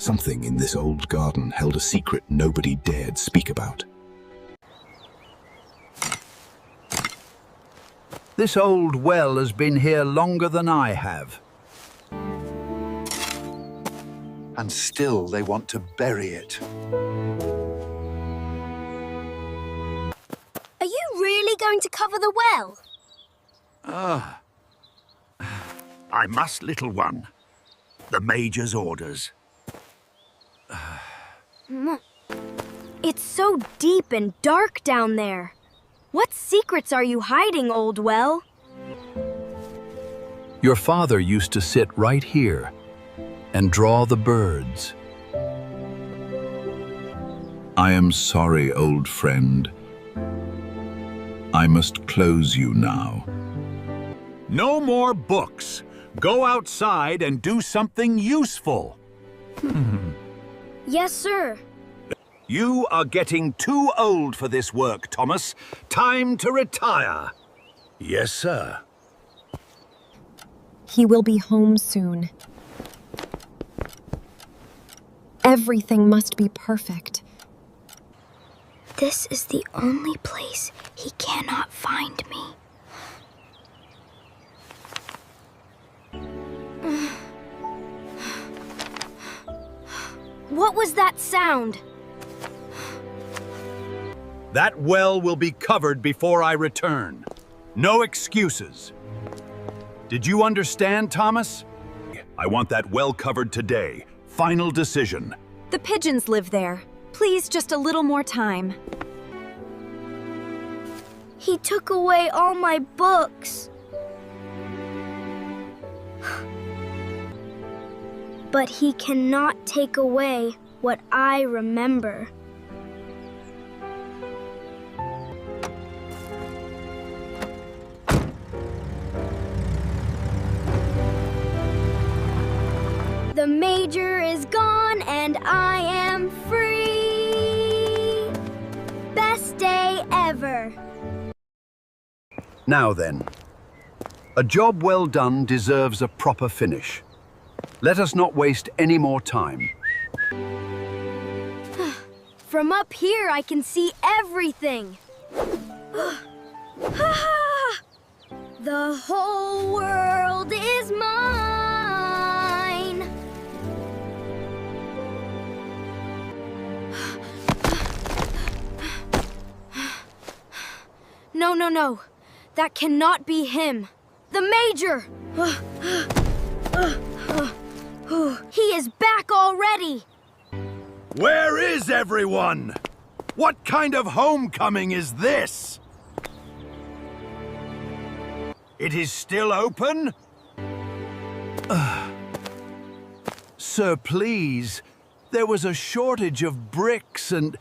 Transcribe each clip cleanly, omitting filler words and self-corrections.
Something in this old garden held a secret nobody dared speak about. This old well has been here longer than I have. And still they want to bury it. Are you really going to cover the well? I must, little one. The Major's orders. It's so deep and dark down there. What secrets are you hiding, old well? Your father used to sit right here and draw the birds. I am sorry, old friend. I must close you now. No more books. Go outside and do something useful. Yes, sir. You are getting too old for this work, Thomas. Time to retire. Yes, sir. He will be home soon. Everything must be perfect. This is the only place he cannot find me. What was that sound? That well will be covered before I return. No excuses. Did you understand, Thomas? I want that well covered today. Final decision. The pigeons live there. Please, just a little more time. He took away all my books. But he cannot take away what I remember. The Major is gone and I am free. Best day ever. Now then, a job well done deserves a proper finish. Let us not waste any more time. From up here, I can see everything. The whole world is mine. No, no, no. That cannot be him. The Major! He is back already! Where is everyone? What kind of homecoming is this? It is still open? Sir, please. There was a shortage of bricks and...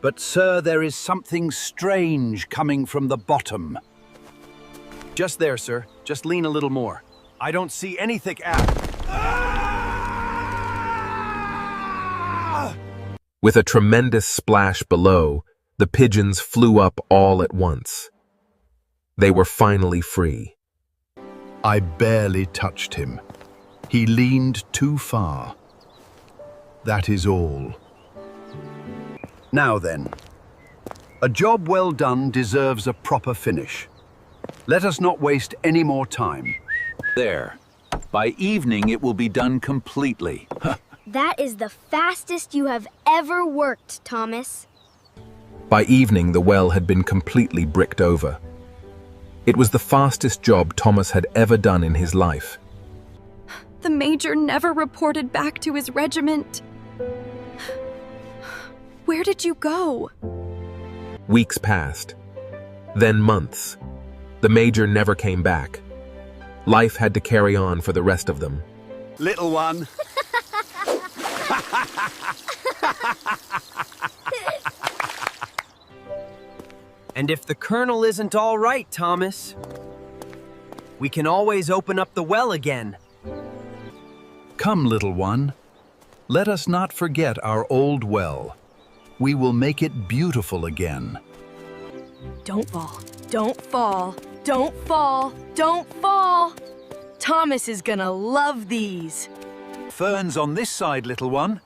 But, sir, there is something strange coming from the bottom. Just there, sir. Just lean a little more. I don't see anything With a tremendous splash below, the pigeons flew up all at once. They were finally free. I barely touched him. He leaned too far. That is all. Now then, a job well done deserves a proper finish. Let us not waste any more time. There. By evening, it will be done completely. That is the fastest you have ever worked, Thomas. By evening, the well had been completely bricked over. It was the fastest job Thomas had ever done in his life. The Major never reported back to his regiment. Where did you go? Weeks passed. Then months. The Major never came back. Life had to carry on for the rest of them. Little one. And if the Colonel isn't all right, Thomas, we can always open up the well again. Come, little one. Let us not forget our old well. We will make it beautiful again. Don't fall. Don't fall. Don't fall. Don't fall. Thomas is gonna love these. Ferns on this side, little one.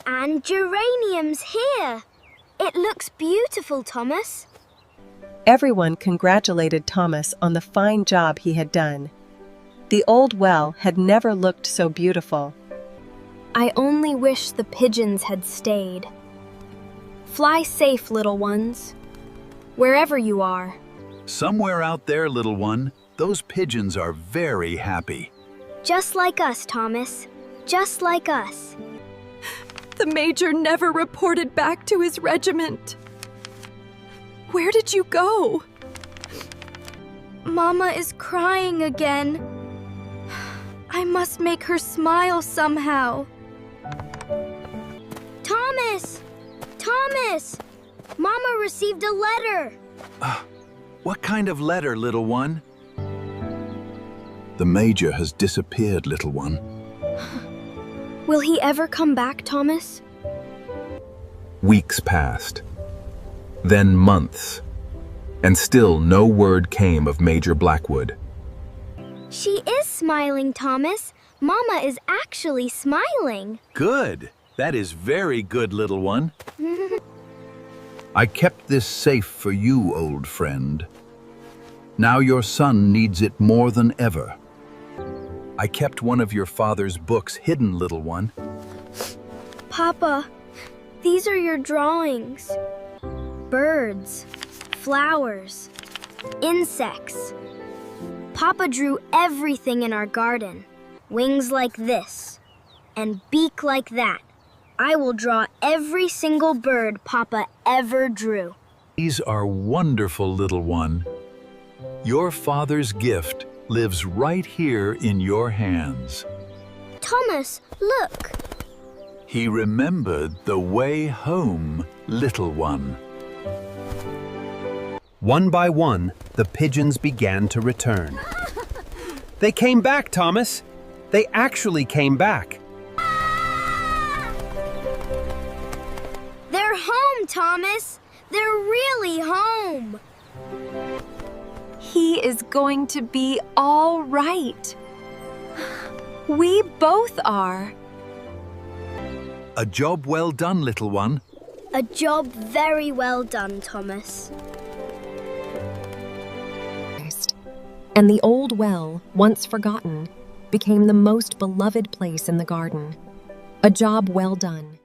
And geraniums here. It looks beautiful, Thomas. Everyone congratulated Thomas on the fine job he had done. The old well had never looked so beautiful. I only wish the pigeons had stayed. Fly safe, little ones. Wherever you are. Somewhere out there, little one, those pigeons are very happy. Just like us, Thomas. Just like us. The Major never reported back to his regiment. Where did you go? Mama is crying again. I must make her smile somehow. Thomas! Thomas! Mama received a letter. What kind of letter, little one? The Major has disappeared, little one. Will he ever come back, Thomas? Weeks passed. Then months. And still no word came of Major Blackwood. She is smiling, Thomas. Mama is actually smiling. Good. That is very good, little one. I kept this safe for you, old friend. Now your son needs it more than ever. I kept one of your father's books hidden, little one. Papa, these are your drawings. Birds, flowers, insects. Papa drew everything in our garden. Wings like this, and beak like that. I will draw every single bird Papa ever drew. These are wonderful, little one. Your father's gift lives right here in your hands. Thomas, look. He remembered the way home, little one. One by one, the pigeons began to return. They came back, Thomas. They actually came back. They're home, Thomas. They're really home. He is going to be all right. We both are. A job well done, little one. A job very well done, Thomas. And the old well, once forgotten, became the most beloved place in the garden. A job well done.